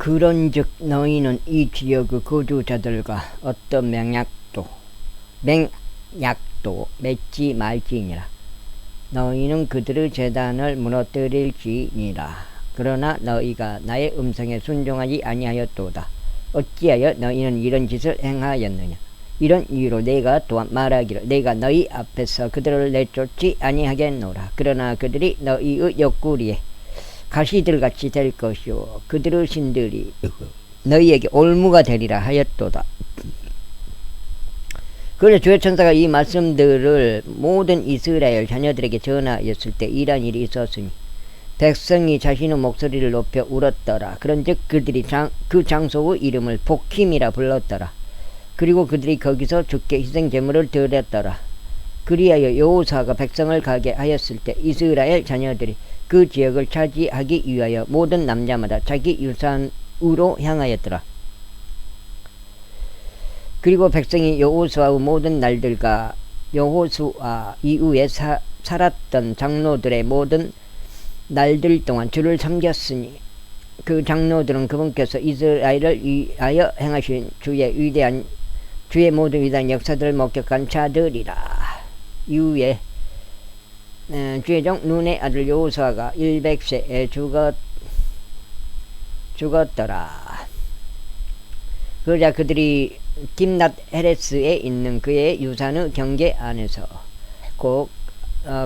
그런즉 너희는 이 지역의 거주자들과 어떤 맹약도 맺지 말지니라. 너희는 그들의 제단을 무너뜨릴지니라. 그러나 너희가 나의 음성에 순종하지 아니하였도다. 어찌하여 너희는 이런 짓을 행하였느냐. 이런 이유로 내가 또한 말하기를 내가 너희 앞에서 그들을 내쫓지 아니하겠노라. 그러나 그들이 너희의 옆구리에 가시들같이 될 것이요 그들의 신들이 너희에게 올무가 되리라 하였도다. 그래서 주의 천사가 이 말씀들을 모든 이스라엘 자녀들에게 전하였을 때 이러한 일이 있었으니 백성이 자신의 목소리를 높여 울었더라. 그런즉 그들이 그 장소의 이름을 복힘이라 불렀더라. 그리고 그들이 거기서 주께 희생 제물을 드렸더라. 그리하여 여호수아가 백성을 가게 하였을 때 이스라엘 자녀들이 그 지역을 차지하기 위하여 모든 남자마다 자기 유산으로 향하였더라. 그리고 백성이 여호수아의 모든 날들과 여호수아 이후에 살았던 장로들의 모든 날들 동안 주를 섬겼으니 그 장로들은 그분께서 이스라엘을 위하여 행하신 주의 모든 위대한 역사들을 목격한 자들이라. 이후에 주의 종 눈의 아들 여호수아가 100세에 죽었더라. 그러자 그들이 딥낫 헤레스에 있는 그의 유산의 경계 안에서 곧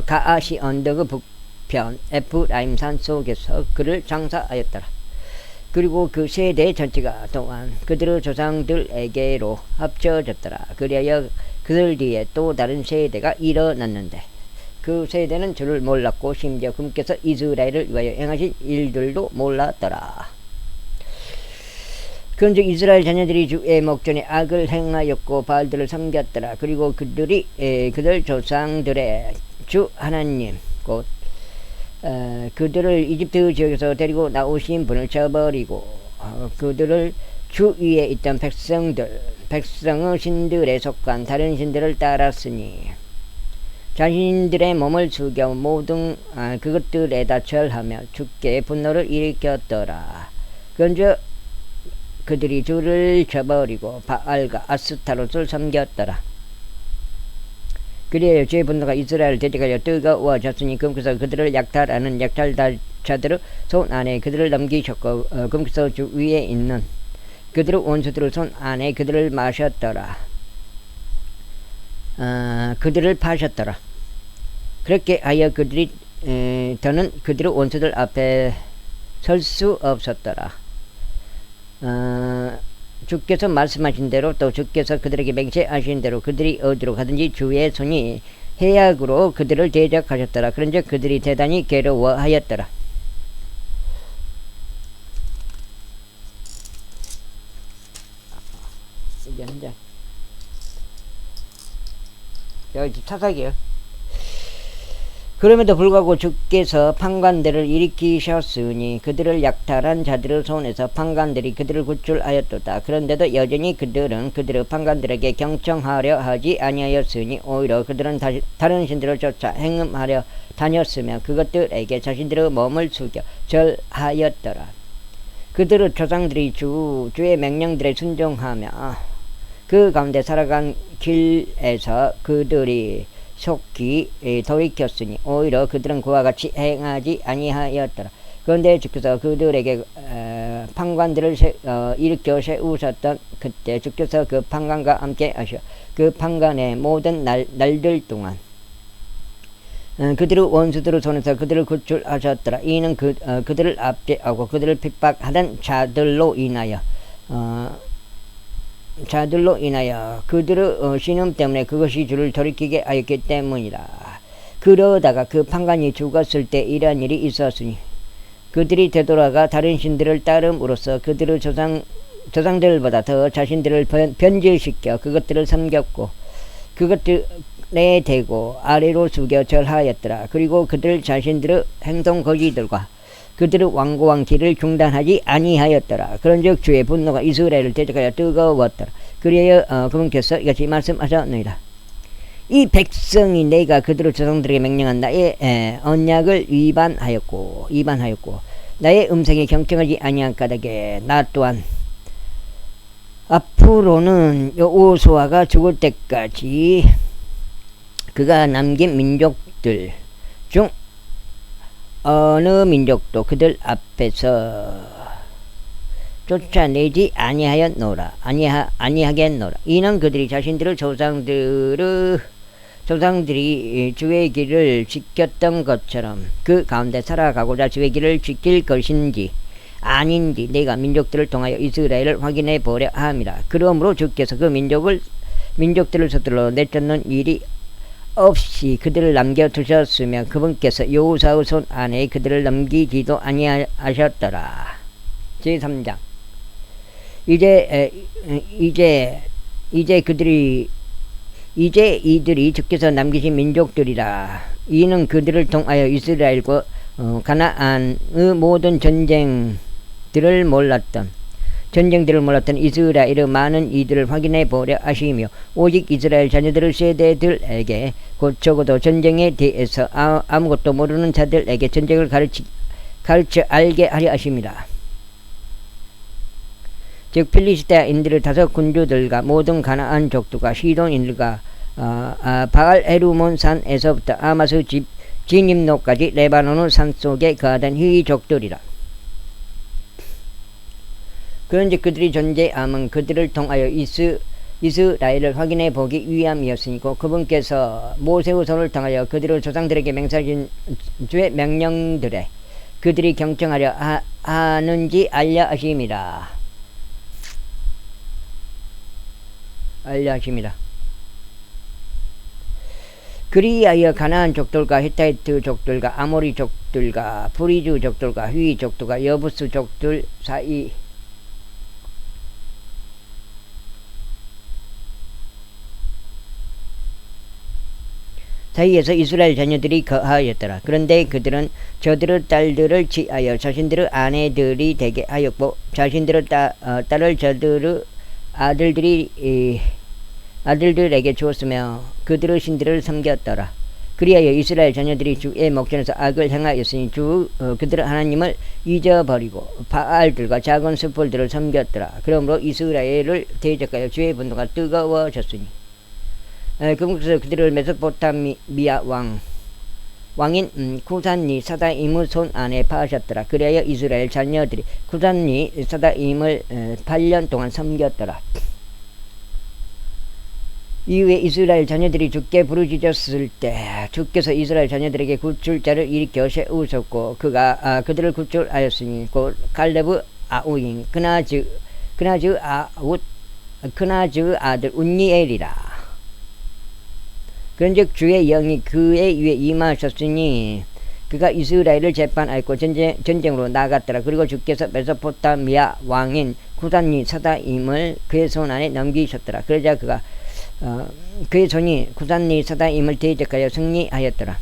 가아시 언덕의 북편 에프라임산 속에서 그를 장사하였더라. 그리고 그 세대 전체가 또한 그들의 조상들에게로 합쳐졌더라. 그리하여 그들 뒤에 또 다른 세대가 일어났는데 그 세대는 주를 몰랐고 심지어 그분께서 이스라엘을 위하여 행하신 일들도 몰랐더라. 그런즉 이스라엘 자녀들이 주의 목전에 악을 행하였고 바알들을 섬겼더라. 그리고 그들이 그들 조상들의 주 하나님 곧 그들을 이집트 지역에서 데리고 나오신 분을 저버리고 그들을 주 위에 있던 백성의 신들에 속한 다른 신들을 따랐으니 자신들의 몸을 숙여 모든 그것들에다 절하며 주께 분노를 일으켰더라. 그런즉 그들이 주를 저버리고 바알과 아스타롯을 섬겼더라. 그리하여 주의 분노가 이스라엘 대적하여 뜨거워졌으니 그분께서 그들을 약탈하는 약탈자들의 손 안에 그들을 넘기셨고 그분께서 주 위에 있는 그들의 원수들의 손 안에 그들을 마셨더라. 그들을 파셨더라. 그렇게 하여 그들이 더는 그들의 원수들 앞에 설 수 없었더라. 주께서 말씀하신 대로 또 주께서 그들에게 맹세하신 대로 그들이 어디로 가든지 주의 손이 해악으로 그들을 대적하셨더라. 그런즉 그들이 대단히 괴로워하였더라. 이제 혼자 여기 차삭이요. 그럼에도 불구하고 주께서 판관들을 일으키셨으니 그들을 약탈한 자들의 손에서 판관들이 그들을 구출하였도다. 그런데도 여전히 그들은 그들의 판관들에게 경청하려 하지 아니하였으니 오히려 그들은 다른 신들을 쫓아 행음하려 다녔으며 그것들에게 자신들의 몸을 숙여 절하였더라. 그들의 조상들이 주의 명령들에 순종하며 그 가운데 살아간 길에서 그들이 속히 돌이켰으니 오히려 그들은 그와 같이 행하지 아니하였더라. 그런데 주께서 그들에게 판관들을 일으켜 세우셨던 그때 주께서 그 판관과 함께 하셔 그 판관의 모든 날들 동안 그들의 원수들의 손에서 그들을 구출하셨더라. 이는 그들을 압제하고 그들을 핍박하던 자들로 인하여 그들의 신음 때문에 그것이 주를 돌이키게 하였기 때문이라. 그러다가 그 판관이 죽었을 때 이러한 일이 있었으니 그들이 되돌아가 다른 신들을 따름으로써 그들의 조상들보다 더 자신들을 변질시켜 그것들을 섬겼고 그것들에 대고 아래로 숙여 절하였더라. 그리고 그들 자신들의 행동 거지들과 그들의 완고한 길을 중단하지 아니하였더라. 그런즉 주의 분노가 이스라엘을 대적하여 뜨거웠더라. 그리하여 그분께서 이같이 말씀하셨느니라. 이 백성이 내가 그들의 조상들에게 명령한 나의 언약을 위반하였고 나의 음성이 경청하지 아니한 까닭에 나 또한 앞으로는 여호수아가 죽을 때까지 그가 남긴 민족들 중 어느 민족도 그들 앞에서 쫓아내지 아니하겠노라. 이는 그들이 자신들의 조상들이 주의 길을 지켰던 것처럼 그 가운데 살아가고자 주의 길을 지킬 것인지 아닌지 내가 민족들을 통하여 이스라엘을 확인해 보려 함이라. 그러므로 주께서 그 민족들을 서둘러 내쫓는 일이 없이 그들을 남겨두셨으며 그분께서 여호수아의 손 안에 그들을 넘기지도 아니하셨더라. 제3장. 이제 이들이 주께서 남기신 민족들이라. 이는 그들을 통하여 이스라엘과 가나안의 모든 전쟁들을 몰랐던 이스라엘의 많은 이들을 확인해 보려 하시며 오직 이스라엘 자녀들의 세대들에게 곧 적어도 전쟁에 대해서 아무것도 모르는 자들에게 전쟁을 가르쳐 알게 하려 하십니다. 즉 필리스테인들의 5 군주들과 모든 가나안 족들과 시돈인들과 바알 헤르몬 산에서부터 아마스 진입로까지 레바논의 산속에 거하던 희족들이라. 그런즉 그들이 존재함은 그들을 통하여 이스라엘을 확인해 보기 위함이었으니 그분께서 모세의 손을 통하여 그들의 조상들에게 맹세하신 주의 명령들에 그들이 경청하려 하는지 알려 하심이라. 그리하여 가나안 족들과 히타이트 족들과 아모리 족들과 브리즈 족들과 휘 족들과 여부스 족들 사이에서 이스라엘 자녀들이 거하였더라. 그런데 그들은 저들의 딸들을 취하여 자신들의 아내들이 되게 하였고 자신들의 딸을 저들의 아들들에게 주었으며 그들의 신들을 섬겼더라. 그리하여 이스라엘 자녀들이 주의 목전에서 악을 행하였으니 그들의 하나님을 잊어버리고 바알들과 작은 숯불들을 섬겼더라. 그러므로 이스라엘을 대적하여 주의 분노가 뜨거워졌으니 그곳에서 그들을 메소포타미아 왕인 쿠산리 사다임의 손 안에 파하셨더라. 그리하여 이스라엘 자녀들이 쿠산리 사다임을 8년 동안 섬겼더라. 이후에 이스라엘 자녀들이 주께 부르짖었을 때 주께서 이스라엘 자녀들에게 구출자를 일으켜 세우셨고 그가 그들을 구출하였으니 곧 갈렙의 아우인 그나즈의 아들 운니엘이라. 그런즉 주의 영이 그의 위에 임하셨으니 그가 이스라엘을 재판하였고 전쟁으로 나갔더라. 그리고 주께서 메소포타미아 왕인 구산리 사다임을 그의 손 안에 넘기셨더라. 그러자 그의 손이 구산리 사다임을 대적하여 승리하였더라.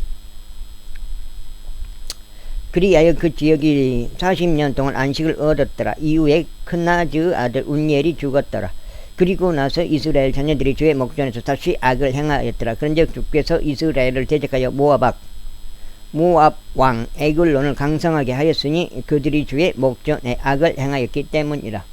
그리하여 그 지역이 40년 동안 안식을 얻었더라. 이후에 크나즈의 아들 운니엘이 죽었더라. 그리고 나서 이스라엘 자녀들이 주의 목전에서 다시 악을 행하였더라. 그런즉 주께서 이스라엘을 대적하여 모압 왕 에글론을 강성하게 하였으니 그들이 주의 목전에 악을 행하였기 때문이라.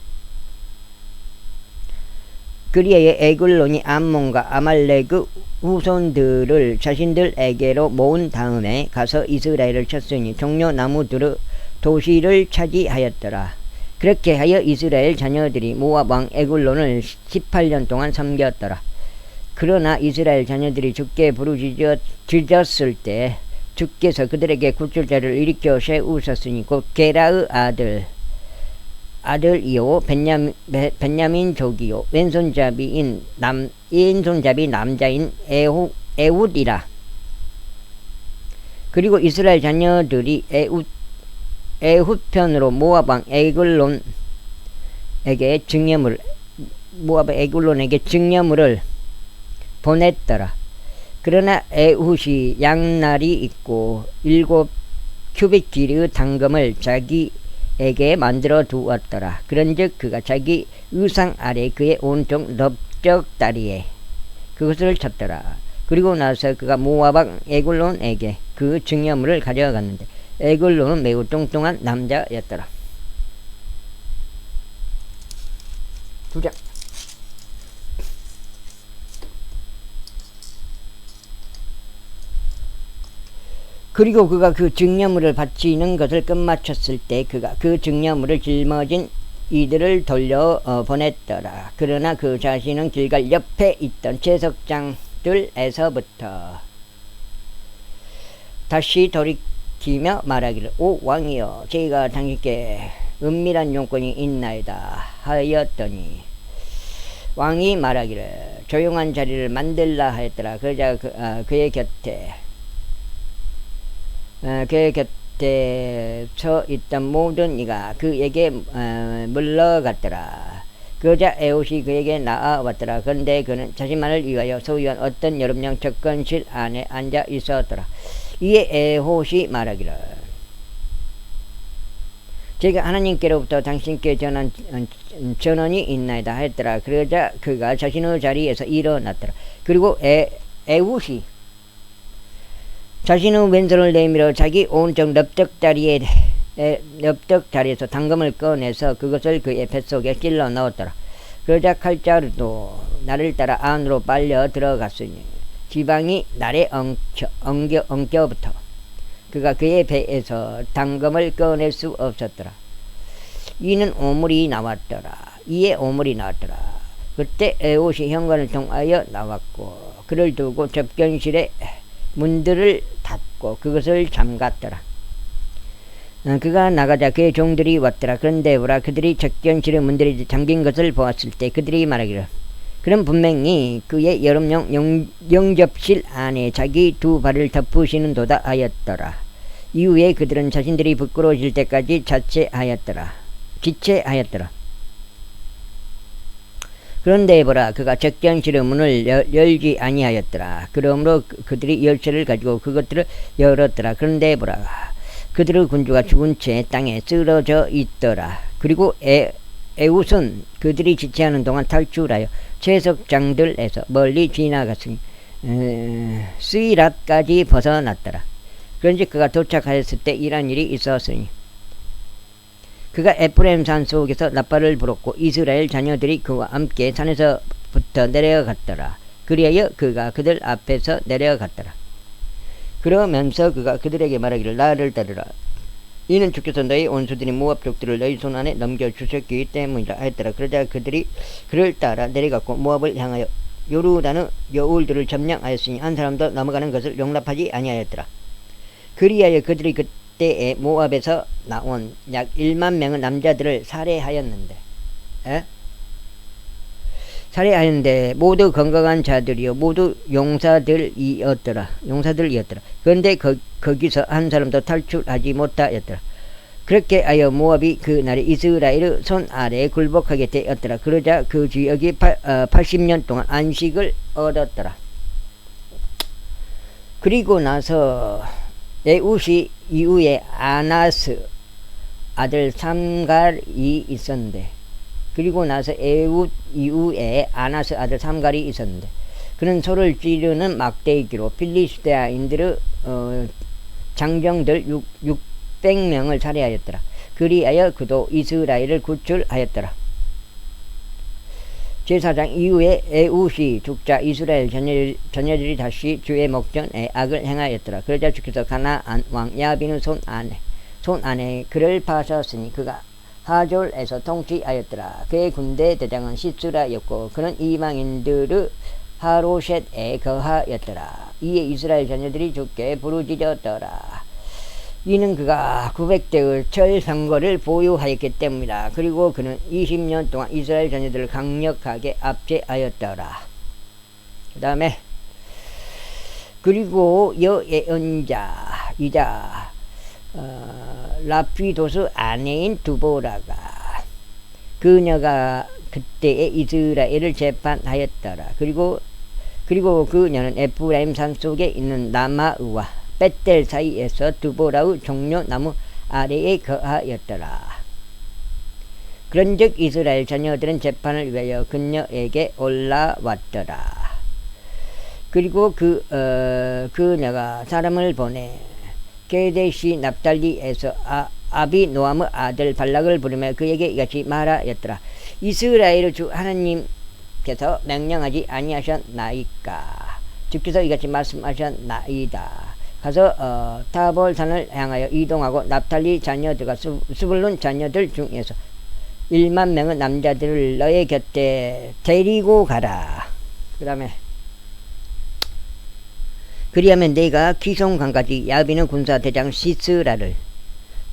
그리하여 에글론이 암몬과 아말렉의 후손들을 자신들에게로 모은 다음에 가서 이스라엘을 쳤으니 종려나무들의 도시를 차지하였더라. 그렇게 하여 이스라엘 자녀들이 모압 왕 에글론을 18년 동안 섬겼더라. 그러나 이스라엘 자녀들이 주께 부르짖었을 때 주께서 그들에게 구출자를 일으켜 세우셨으니 곧 게라의 아들이요 벤야민족이요 왼손잡이 남자인 에훗이라. 그리고 이스라엘 자녀들이 에훗편으로 모압 왕 에글론에게 증여물을 보냈더라. 그러나 에훗이 양날이 있고 7 큐빅 길이의 당금을 자기에게 만들어 두었더라. 그런즉 그가 자기 의상 아래 그의 온통 넓적다리에 그것을 쳤더라. 그리고 나서 그가 모압 왕 에글론에게 그 증여물을 가져갔는데 에글로는 매우 뚱뚱한 남자였더라. 2장. 그리고 그가 그 증여물을 바치는 것을 끝마쳤을 때 그가 그 증여물을 짊어진 이들을 돌려 보냈더라. 그러나 그 자신은 길갈 옆에 있던 채석장들에서부터 다시 돌이키며 말하기를, 오 왕이여, 저희가 당신께 은밀한 용건이 있나이다 하였더니 왕이 말하기를, 조용한 자리를 만들라 하였더라. 그러자 그의 곁에 서 있던 모든 이가 그에게 물러갔더라. 그러자 에훗이 그에게 나아왔더라. 그런데 그는 자신만을 위하여 소유한 어떤 여름용 접근실 안에 앉아 있었더라. 이에 에훗이 말하기를, 제가 하나님께로부터 당신께 전한 전언이 있나이다 하였더라. 그러자 그가 자신의 자리에서 일어났더라. 그리고 에훗이 자신의 왼손을 내밀어 자기 오른쪽 넓적다리에서 당금을 꺼내서 그것을 그의 뱃속에 찔러 넣었더라. 그러자 칼자루도 나를 따라 안으로 빨려 들어갔으니 지방이 날에 엉겨부터 그가 그의 배에서 당금을 꺼낼 수 없었더라. 이에 오물이 나왔더라. 그때 에훗이 현관을 통하여 나왔고 그를 두고 접견실에 문들을 닫고 그것을 잠갔더라. 그가 나가자 그의 종들이 왔더라. 그런데 보라, 그들이 접견실의 문들이 잠긴 것을 보았을 때 그들이 말하기를, 그는 분명히 그의 여름용 영접실 안에 자기 두 발을 덮으시는 도다 하였더라. 이후에 그들은 자신들이 부끄러워질 때까지 지체하였더라. 그런데 보라, 그가 접견실의 문을 열지 아니하였더라. 그러므로 그들이 열쇠를 가지고 그것들을 열었더라. 그런데 보라, 그들의 군주가 죽은 채 땅에 쓰러져 있더라. 그리고 에훗은 그들이 지체하는 동안 탈출하여 채석장들에서 멀리 지나갔으니 스이랏까지 벗어났더라. 그런지 그가 도착하였을 때 이런 일이 있었으니 그가 에프라임 산 속에서 라빠를 불었고 이스라엘 자녀들이 그와 함께 산에서부터 내려갔더라. 그리하여 그가 그들 앞에서 내려갔더라. 그러면서 그가 그들에게 말하기를, 나를 따르라. 이는 주께서 너희 원수들이 모압 족들을 너희 손 안에 넘겨주셨기 때문이라 하였더라. 그러자 그들이 그를 따라 내려갔고 모압을 향하여 요르단의 여울들을 점령하였으니 한 사람도 넘어가는 것을 용납하지 아니하였더라. 그리하여 그들이 그때에 모압에서 나온 약 1만 명의 남자들을 살해하였는데 모두 건강한 자들이요 모두 용사들이었더라. 그런데 거기서 한 사람도 탈출하지 못하였더라. 그렇게 하여 모압이 그날에 이스라엘의 손 아래에 굴복하게 되었더라. 그러자 그 지역이 80년 동안 안식을 얻었더라. 그리고 나서 에훗이 이후에 아나스 아들 삼갈이 있었는데 에훗 이후에 아나스 아들 삼갈이 있었는데 그는 소를 찌르는 막대기로 필리스테아인들의 장정들 600명을 살해하였더라. 그리하여 그도 이스라엘을 구출하였더라. 제4장 이후에 에훗이 죽자 이스라엘 자녀들이 다시 주의 목전에 악을 행하였더라. 그러자 주께서 가나안 왕 야빈의 손 안에 그를 파셨으니 그가 하졸에서 통치하였더라. 그의 군대 대장은 시스라였고 그는 이방인들의 하로셋에 거하였더라. 이에 이스라엘 자녀들이 주께 부르짖었더라. 이는 그가 900대의 철성거를 보유하였기 때문이다. 그리고 그는 20년 동안 이스라엘 자녀들을 강력하게 압제하였더라. 그 다음에 그리고 여예언자이자 라피도스 아내인 두보라가 그녀가 그때에 이스라엘을 재판하였더라. 그리고 그녀는 에프라임 산 속에 있는 라마의와 벳델 사이에서 두보라의 종려나무 아래에 거하였더라. 그런즉 이스라엘 자녀들은 재판을 위하여 그녀에게 올라왔더라. 그리고 그녀가 사람을 보내 게데시 납달리에서 아비노함의 아들 발락을 부르며 그에게 이같이 말하였더라. 이스라엘 주 하나님께서 명령하지 아니하셨나이까. 주께서 이같이 말씀하셨나이다. 가서 타볼산을 향하여 이동하고 납달리 자녀들과 스불론 자녀들 중에서 1만 명의 남자들을 너의 곁에 데리고 가라. 그 다음에 그리하면 내가 기송강까지 야비는 군사대장 시스라를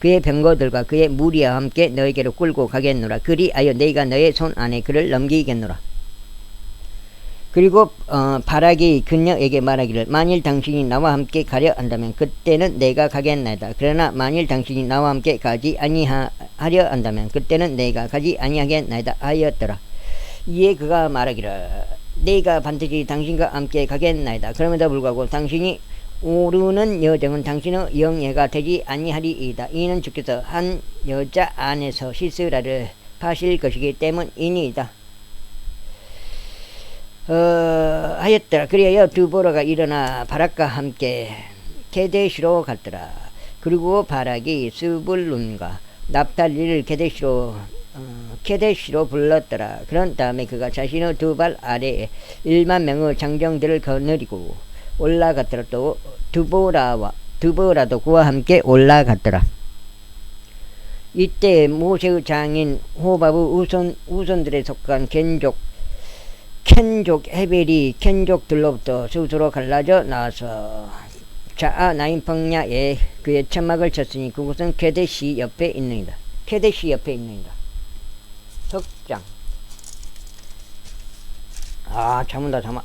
그의 병거들과 그의 무리와 함께 너에게로 끌고 가겠노라. 그리하여 내가 너의 손 안에 그를 넘기겠노라. 그리고 바락이 그녀에게 말하기를 만일 당신이 나와 함께 가려 한다면 그때는 내가 가겠나이다. 그러나 만일 당신이 나와 함께 가지 아니하려 한다면 그때는 내가 가지 아니하겠나이다 하였더라. 이에 그가 말하기를 내가 반드시 당신과 함께 가겠나이다. 그럼에도 불구하고 당신이 오르는 여정은 당신의 영예가 되지 아니하리이다. 이는 주께서 한 여자 안에서 시스라를 파실 것이기 때문이니이다. 하였더라. 그리하여 드보라가 일어나 바락과 함께 게데시로 갔더라. 그리고 바락이 스불룬과 납달리를 게데시로 불렀더라. 그런 다음에 그가 자신의 두 발 아래에 1만 명의 장정들을 거느리고 올라갔더라. 또 드보라도 그와 함께 올라갔더라. 이때 모세의 장인 호밥의 우손들에 속한 켄족 헤벨이 켄족들로부터 스스로 갈라져 나와서 자아나임 평야에 그의 천막을 쳤으니 그곳은 게데시 옆에 있느니라. 게데시 옆에 있느니라. 석장. 잠은다 잠아.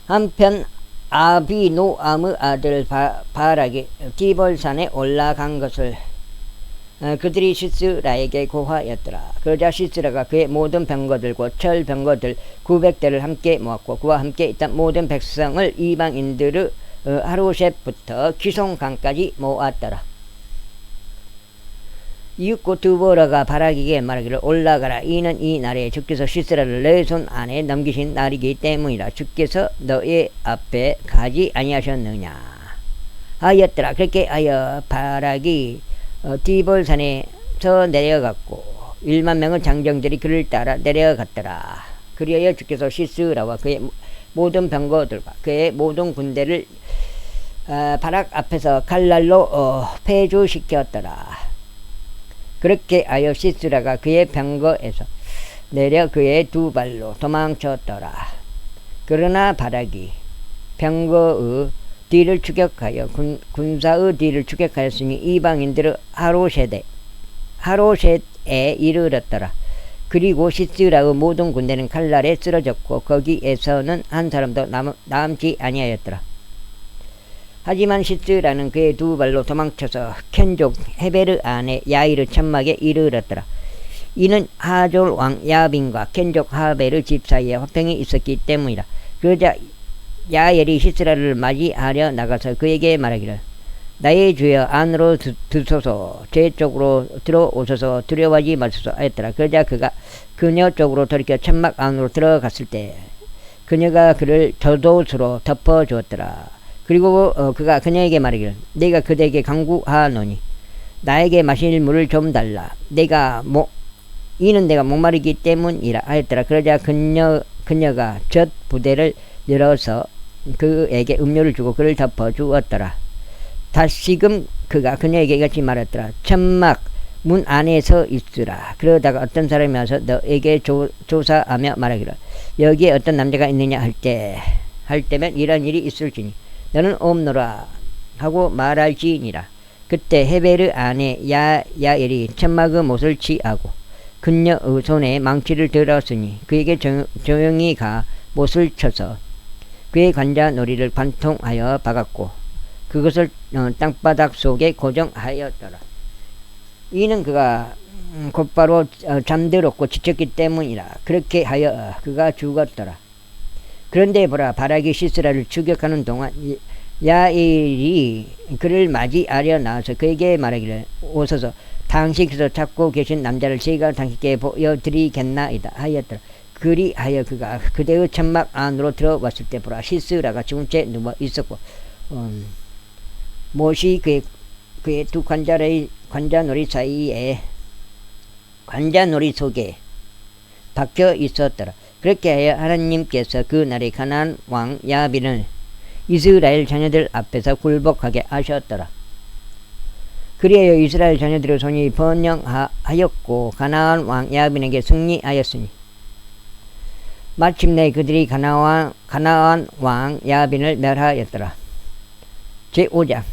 한편 아비노암의 아들 바락이 디볼산에 올라간 것을 그들이 시스라에게 고하였더라. 그러자 시스라가 그의 모든 병거들과 철 병거들 900대를 함께 모았고 그와 함께 있던 모든 백성을 이방인들의 하루셋부터 기송강까지 모았더라. 이윽고 드보라가 바락에게 말하기를 올라가라. 이는 이 날에 주께서 시스라를 내 손 안에 넘기신 날이기 때문이라. 주께서 너의 앞에 가지 아니하셨느냐 하였더라. 그렇게 하여 바락이 디볼산에서 내려갔고 1만 명의 장정들이 그를 따라 내려갔더라. 그리하여 주께서 시스라와 그의 모든 병거들과 그의 모든 군대를 바락 앞에서 칼날로 폐주시켰더라. 그렇게 하여 시스라가 그의 병거에서 내려 그의 두 발로 도망쳤더라. 그러나 바락이 병거의 뒤를 추격하여 군사의 뒤를 추격하였으니 이방인들의 하로셋에 이르렀더라. 그리고 시스라의 모든 군대는 칼날에 쓰러졌고 거기에서는 한 사람도 남지 아니하였더라. 하지만 시스라는 그의 두 발로 도망쳐서 켄족 헤베르 안에 야이르 천막에 이르렀더라. 이는 하졸 왕 야빈과 켄족 하벨의 집 사이에 화평이 있었기 때문이라. 그러자 야엘이 시스라를 맞이하려 나가서 그에게 말하기를 나의 주여 안으로 드소서 제 쪽으로 들어오소서 두려워하지 마소서 하였더라. 그러자 그가 그녀 쪽으로 돌이켜 천막 안으로 들어갔을 때 그녀가 그를 젖옷으로 덮어주었더라. 그리고 그가 그녀에게 말하기를 내가 그대에게 간구하노니 나에게 마실 물을 좀 달라. 이는 내가 목마르기 때문이라 하였더라. 그러자 그녀가 젖 부대를 열어서 그에게 음료를 주고 그를 덮어주었더라. 다시금 그가 그녀에게 이같이 말했더라. 천막 문 안에서 있으라. 그러다가 어떤 사람이 와서 너에게 조사하며 말하기를 여기에 어떤 남자가 있느냐 할 때면 이런 일이 있을지니 너는 없노라 하고 말할지니라. 그때 헤베르 안에 야엘이 천막의 못을 취하고 그녀의 손에 망치를 들었으니 그에게 조용히 가 못을 쳐서 그의 관자놀이를 관통하여 박았고 그것을 땅바닥 속에 고정하였더라. 이는 그가 곧바로 잠들었고 지쳤기 때문이라. 그렇게 하여 그가 죽었더라. 그런데 보라, 바락이 시스라를 추격하는 동안 야엘이 그를 맞이하려 나와서 그에게 말하기를 오소서 당신께서 찾고 계신 남자를 제가 당신께 보여드리겠나이다 하였더라. 그리하여 그가 그대의 천막 안으로 들어왔을 때 보라 시스라가 죽은 채 누워 있었고 못이 그의 두 관자놀이 사이에 관자놀이 속에 박혀 있었더라. 그렇게 하여 하나님께서 그 날에 가나안 왕 야빈을 이스라엘 자녀들 앞에서 굴복하게 하셨더라. 그리하여 이스라엘 자녀들의 손이 번영하였고 가나안 왕 야빈에게 승리하였으니 마침내 그들이 가나안 왕 야빈을 멸하였더라. 제5장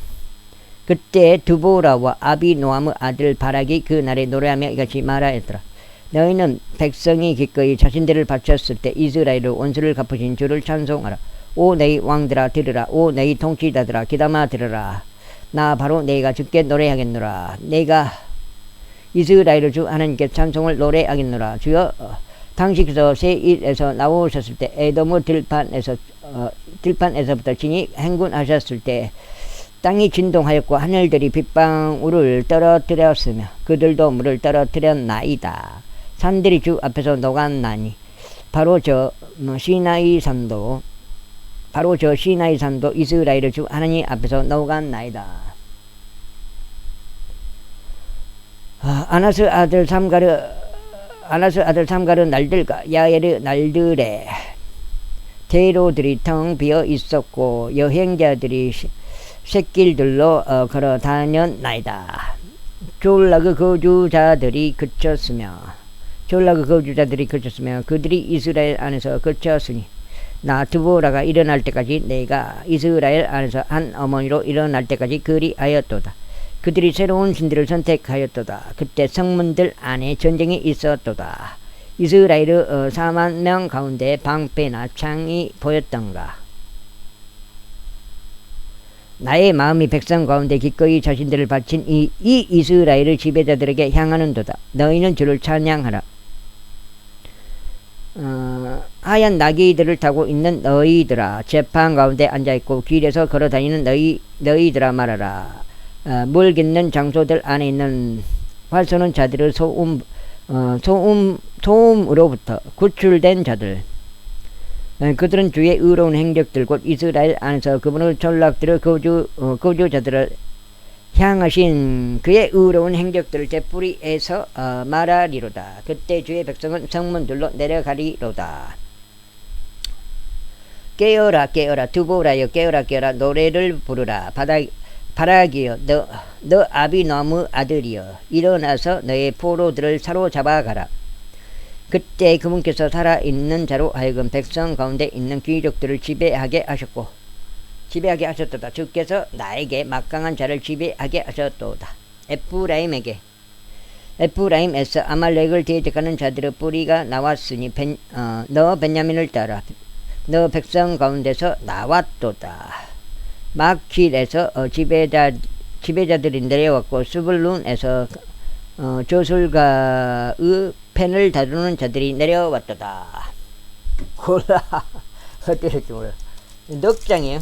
그때 드보라와 아비노함의 아들 바락이 그 날에 노래하며 이같이 말하였더라. 너희는 백성이 기꺼이 자신들을 바쳤을 때 이스라엘의 원수를 갚으신 주를 찬송하라. 오 너희 왕들아 들으라. 오 너희 통치자들아 귀담아 들으라. 나 바로 내가 주께 노래하겠노라. 내가 이스라엘의 주 하나님께 찬송을 노래하겠노라. 주여 당시께서 세일에서 나오셨을 때 에돔의 들판에서부터 진이 행군하셨을 때 땅이 진동하였고 하늘들이 빗방울을 떨어뜨렸으며 그들도 물을 떨어뜨렸나이다. 산들이 주 앞에서 녹았나니 바로 저 시나이 산도 이스라엘의 주 하나님 앞에서 녹았나이다. 아나스 아들 삼가르 날들과 야엘의 날들에 대로들이 텅 비어 있었고 여행자들이 샛길들로 걸어 다녔나이다. 졸라그 거주자들이 그쳤으며 그들이 이스라엘 안에서 그쳤으니 나 드보라가 일어날 때까지 내가 이스라엘 안에서 한 어머니로 일어날 때까지 그리하였도다. 그들이 새로운 신들을 선택하였도다. 그때 성문들 안에 전쟁이 있었도다. 이스라엘의 4만 명 가운데 방패나 창이 보였던가. 나의 마음이 백성 가운데 기꺼이 자신들을 바친 이 이스라엘의 지배자들에게 향하는도다. 너희는 주를 찬양하라. 하얀 나귀들을 타고 있는 너희들아 재판 가운데 앉아있고 길에서 걸어다니는 너희들아 말하라. 물 깃는 장소들 안에 있는 활 쏘는 자들의 소음으로부터 구출된 자들, 그들은 주의 의로운 행적들 곧 이스라엘 안에서 그분의 전락들의 거주자들을 향하신 그의 의로운 행적들을 되풀이해서 말하리로다. 그때 주의 백성은 성문들로 내려가리로다. 깨어라 깨어라 드보라여 깨어라 노래를 부르라. 바락이여 너 아비노함의 아들이여 일어나서 너의 포로들을 사로잡아 가라. 그때 그분께서 살아있는 자로 하여금 백성 가운데 있는 귀족들을 지배하게 하셨도다. 주께서 나에게 막강한 자를 지배하게 하셨도다. 에프라임에서 아말렉을 대적하는 자들의 뿌리가 나왔으니 너 베냐민을 따라 너 백성 가운데서 나왔도다. 마킬에서 지배자들이 내려왔고 스불룬에서 저술가의 펜을 다루는 자들이 내려왔도다. 골라 어떻게 할지 몰라. 넉 장이에요.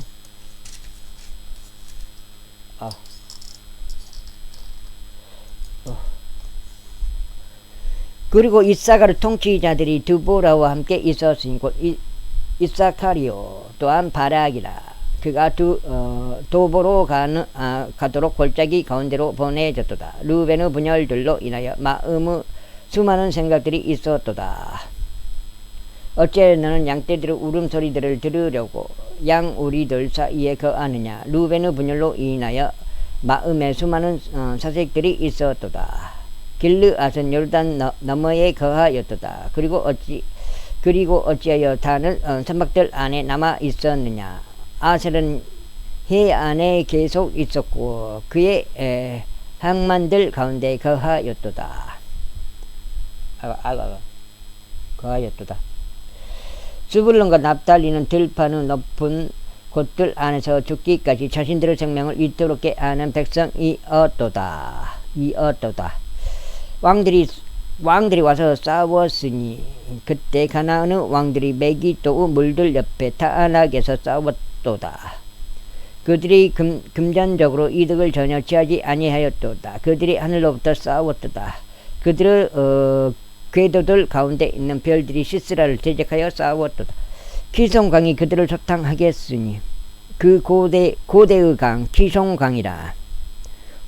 그리고 이사가르 통치자들이 드보라와 함께 있었으니 곧 이사카리오 또한 바락이라. 그가 도보로 가도록 골짜기 가운데로 보내졌도다. 루벤의 분열들로 인하여 마음의 수많은 생각들이 있었도다. 어째 너는 양떼들의 울음소리들을 들으려고 양우리들 사이에 거하느냐. 루벤의 분열로 인하여 마음에 수많은 사색들이 있었도다. 길르앗은 요르단 너머에 거하였도다. 그리고 어찌하여 다른 산막들 안에 남아 있었느냐. 아셀은 해 안에 계속 있었고 그의 항만들 가운데 거하였도다. 거하였도다. 스불론과 납달리는 들판의 높은 곳들 안에서 죽기까지 자신들의 생명을 위태롭게 하는 백성이었도다. 왕들이 와서 싸웠으니 그때 가나안의 왕들이 메기도의 물들 옆에 타아낙에서 싸웠도다. 그들이 금전적으로 이득을 전혀 취하지 아니하였도다. 그들이 하늘로부터 싸웠도다. 궤도들 가운데 있는 별들이 시스라를 대적하여 싸웠도다. 키송강이 그들을 소탕하겠으니 그 고대의 강 키송강이라.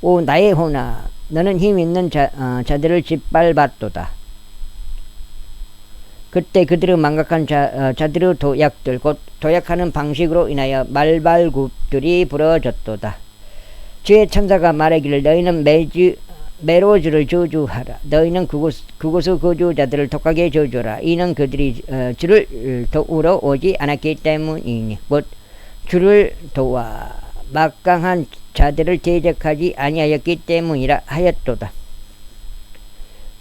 오 나의 호나 너는 힘 있는 자들을 짓밟았도다. 그때 그들의 망각한 자들의 도약들 곧 도약하는 방식으로 인하여 말발굽들이 부러졌도다. 주의 천사가 말하기를 너희는 메로즈를 저주하라. 너희는 그곳의 거주자들을 독하게 저주하라. 이는 그들이 주를 도우러 오지 않았기 때문이니 곧 주를 도와 막강한 자들을 대적하지 아니하였기 때문이라 하였도다.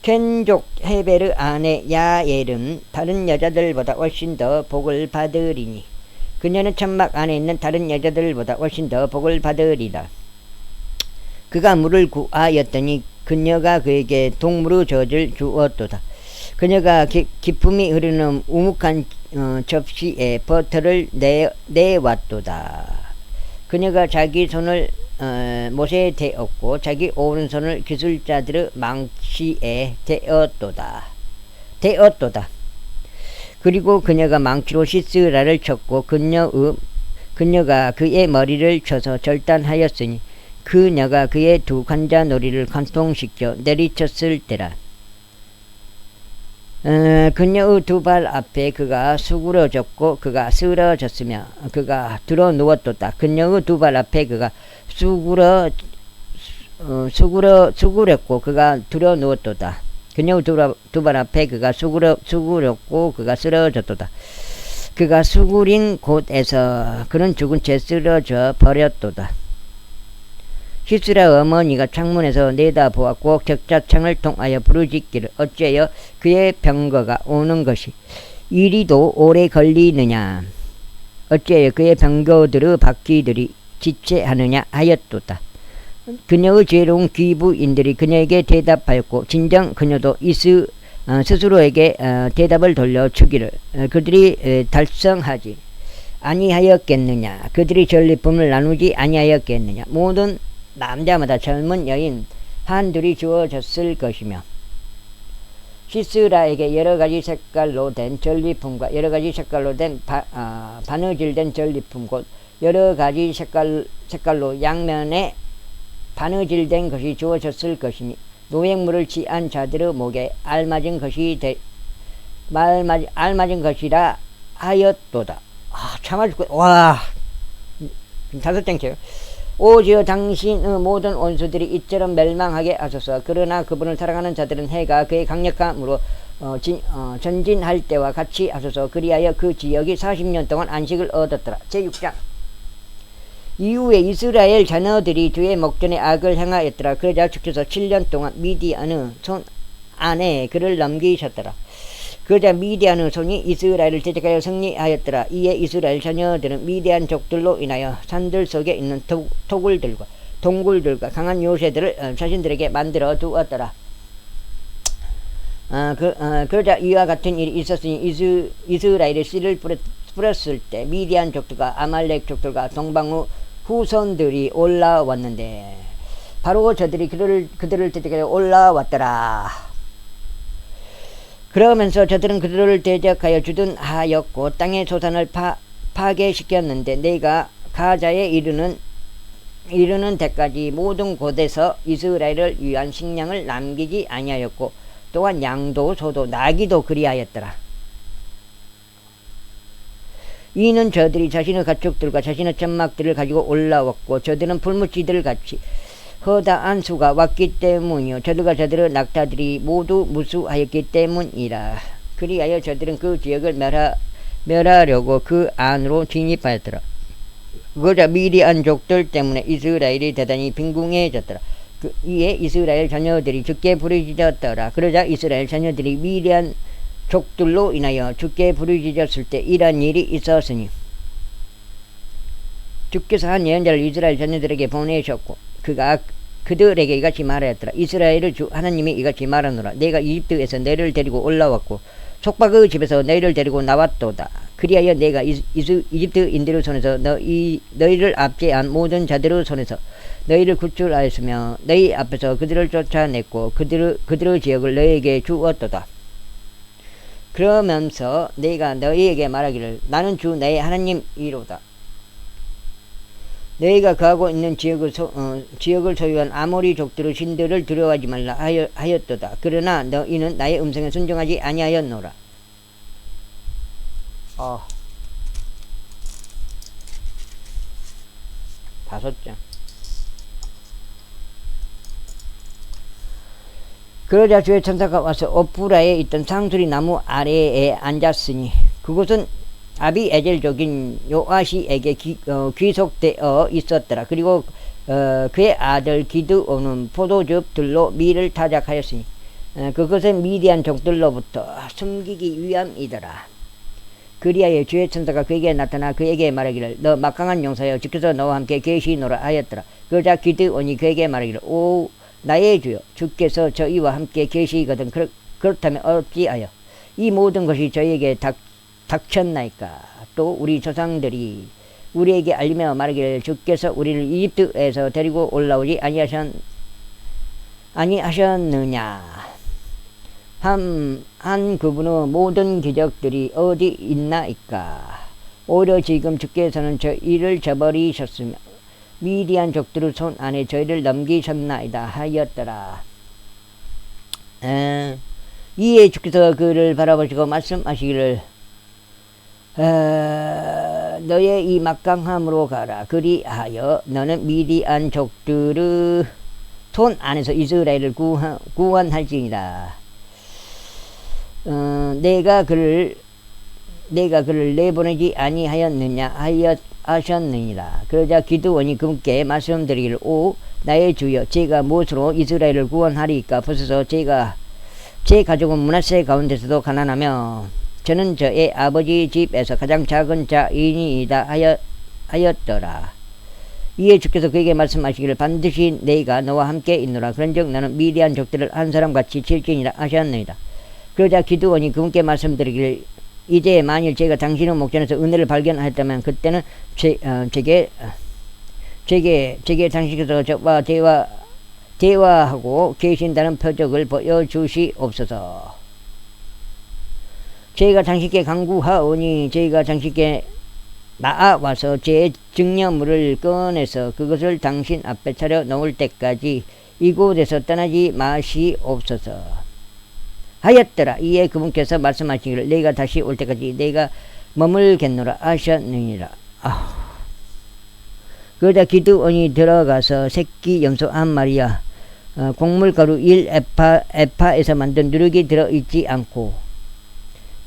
켄족 헤베르 아내 야엘은 다른 여자들보다 훨씬 더 복을 받으리니 그녀는 천막 안에 있는 다른 여자들보다 훨씬 더 복을 받으리다. 그가 물을 구하였더니 그녀가 그에게 동물의 젖을 주었도다. 그녀가 기품이 흐르는 우묵한 접시에 버터를 내왔도다. 그녀가 자기 손을 못에 대었고 자기 오른손을 기술자들의 망치에 대었도다. 그리고 그녀가 망치로 시스라를 쳤고 그녀가 그의 머리를 쳐서 절단하였으니 그녀가 그의 두 관자놀이를 관통시켜 내리쳤을 때라. 그녀의 두 발 앞에 그가 수그러졌고 그가 쓰러졌으며 그가 들어 누웠도다. 그녀의 두 발 앞에 그가 수그렸고 그가 들어 누웠도다. 그녀의 두 발 앞에 그가 수그렸고 그가 쓰러졌도다. 그가 수그린 곳에서 그는 죽은 채 쓰러져 버렸도다. 시스라 어머니가 창문에서 내다보았고 격자창을 통하여 부르짖기를 어째여 그의 병거가 오는 것이 이리도 오래 걸리느냐. 어째여 그의 병거들의 바퀴들이 지체하느냐 하였도다. 그녀의 지혜로운 귀부인들이 그녀에게 대답하였고 진정 그녀도 스스로에게 대답을 돌려주기를 그들이 달성하지 아니하였겠느냐. 그들이 전리품을 나누지 아니하였겠느냐. 모든 남자마다 젊은 여인 한둘이 주어졌을 것이며 시스라에게 여러가지 색깔로 된 전리품과 여러가지 색깔로 된 바느질된 전리품 곧 여러가지 색깔로 양면에 바느질된 것이 주어졌을 것이니 노획물을 취한 자들의 목에 알맞은 것이라 하였도다. 참아 죽겠. 와, 5장째요. 오지어 당신의 모든 원수들이 이처럼 멸망하게 하소서. 그러나 그분을 사랑하는 자들은 해가 그의 강력함으로 전진할 때와 같이 하소서. 그리하여 그 지역이 40년 동안 안식을 얻었더라. 제6장. 이후에 이스라엘 자녀들이 주의 목전에 악을 행하였더라. 그러자 주께서 7년 동안 미디안의 손 안에 그를 넘기셨더라. 그러자 미디안의 손이 이스라엘을 대적하여 승리하였더라. 이에 이스라엘 자녀들은 미디안 족들로 인하여 산들 속에 있는 동굴들과 강한 요새들을 자신들에게 만들어 두었더라. 그러자 이와 같은 일이 있었으니 이스라엘이 씨를 뿌렸을 때 미디안 족들과 아말렉 족들과 동방의 후손들이 올라왔는데 바로 저들이 그들을 대적하여 올라왔더라. 그러면서 저들은 그들을 대적하여 주둔하였고 땅의 소산을 파괴시켰는데 내가 가자에 이르는 데까지 모든 곳에서 이스라엘을 위한 식량을 남기지 아니하였고 또한 양도 소도 나귀도 그리하였더라. 이는 저들이 자신의 가축들과 자신의 천막들을 가지고 올라왔고 저들은 풀무치들 같이 허다한 수가 왔기 때문이요 저들과 저들의 낙타들이 모두 무수하였기 때문이라. 그리하여 저들은 그 지역을 멸하려고 그 안으로 진입하였더라. 그러자 미디안 족들 때문에 이스라엘이 대단히 빈궁해졌더라. 이에 이스라엘 자녀들이 주께 부르짖었더라. 그러자 이스라엘 자녀들이 미디안 족들로 인하여 주께 부르짖었을 때 이러한 일이 있었으니 주께서 한 예언자를 이스라엘 자녀들에게 보내셨고 그가 그들에게 이같이 말하였더라. 이스라엘의 주 하나님이 이같이 말하노라. 내가 이집트에서 너희를 데리고 올라왔고 속박의 집에서 너희를 데리고 나왔도다. 그리하여 내가 이집트인들의 손에서 너희를 압제한 모든 자들의 손에서 너희를 구출하였으며 너희 앞에서 그들을 쫓아냈고 그들의 지역을 너희에게 주었도다. 그러면서 내가 너희에게 말하기를 나는 주 너희 하나님이로다. 너희가 거하고 있는 지역을 소유한 아모리 족들의 신들을 두려워하지 말라 하였도다. 그러나 너희는 나의 음성에 순종하지 아니하였노라. 5장. 그러자 주의 천사가 와서 오프라에 있던 상수리 나무 아래에 앉았으니 그곳은 아비에젤족인 요아시에게 귀속되어 있었더라. 그리고 그의 아들 기드온은 포도즙들로 밀을 타작하였으니 그것은 미디안 족들로부터 숨기기 위함이더라. 그리하여 주의 천사가 그에게 나타나 그에게 말하기를 너 막강한 용사여 주께서 너와 함께 계시노라 하였더라. 그러자 기드온이 그에게 말하기를 오 나의 주여 주께서 저희와 함께 계시거든 그렇다면 어찌하여 이 모든 것이 저희에게 닥쳤나이까. 또 우리 조상들이 우리에게 알리며 말하기를 주께서 우리를 이집트에서 데리고 올라오지 아니하셨느냐. 한 그분의 모든 기적들이 어디 있나이까. 오히려 지금 주께서는 저희를 저버리셨으며 미디안 족들의 손 안에 저희를 넘기셨나이다 하였더라. 이에 주께서 그를 바라보시고 말씀하시기를 너의 이 막강함으로 가라. 그리하여 너는 미디안 족들의 손 안에서 이스라엘을 구원할지니라. 내가 그를 내보내지 아니하였느냐 하셨느니라. 그러자 기드온이 그분께 말씀드리기를 오 나의 주여 제가 무엇으로 이스라엘을 구원하리까. 보소서 제 가족은 므낫세 가운데서도 가난하며 저는 저의 아버지 집에서 가장 작은 자이니이다 하였더라. 이에 주께서 그에게 말씀하시기를 반드시 내가 너와 함께 있노라. 그런즉 너는 미디안 족들을 한 사람같이 칠지니라 하셨느니라. 그러자 기드온이 그분께 말씀드리기를 이제 만일 제가 당신의 목전에서 은혜를 발견하였다면 그때는 제게 당신께서 저와 대화하고 계신다는 표적을 보여주시옵소서. 저희가 당신께 간구하오니 저희가 당신께 나아와서 제 증여물을 꺼내서 그것을 당신 앞에 차려 놓을 때까지 이곳에서 떠나지 마시옵소서 하였더라. 이에 그분께서 말씀하시기를 내가 다시 올 때까지 내가 머물겠노라 하셨느니라. 그러자 기드온이 들어가서 새끼 염소 한 마리와 곡물가루 1에파에서 만든 누룩이 들어있지 않고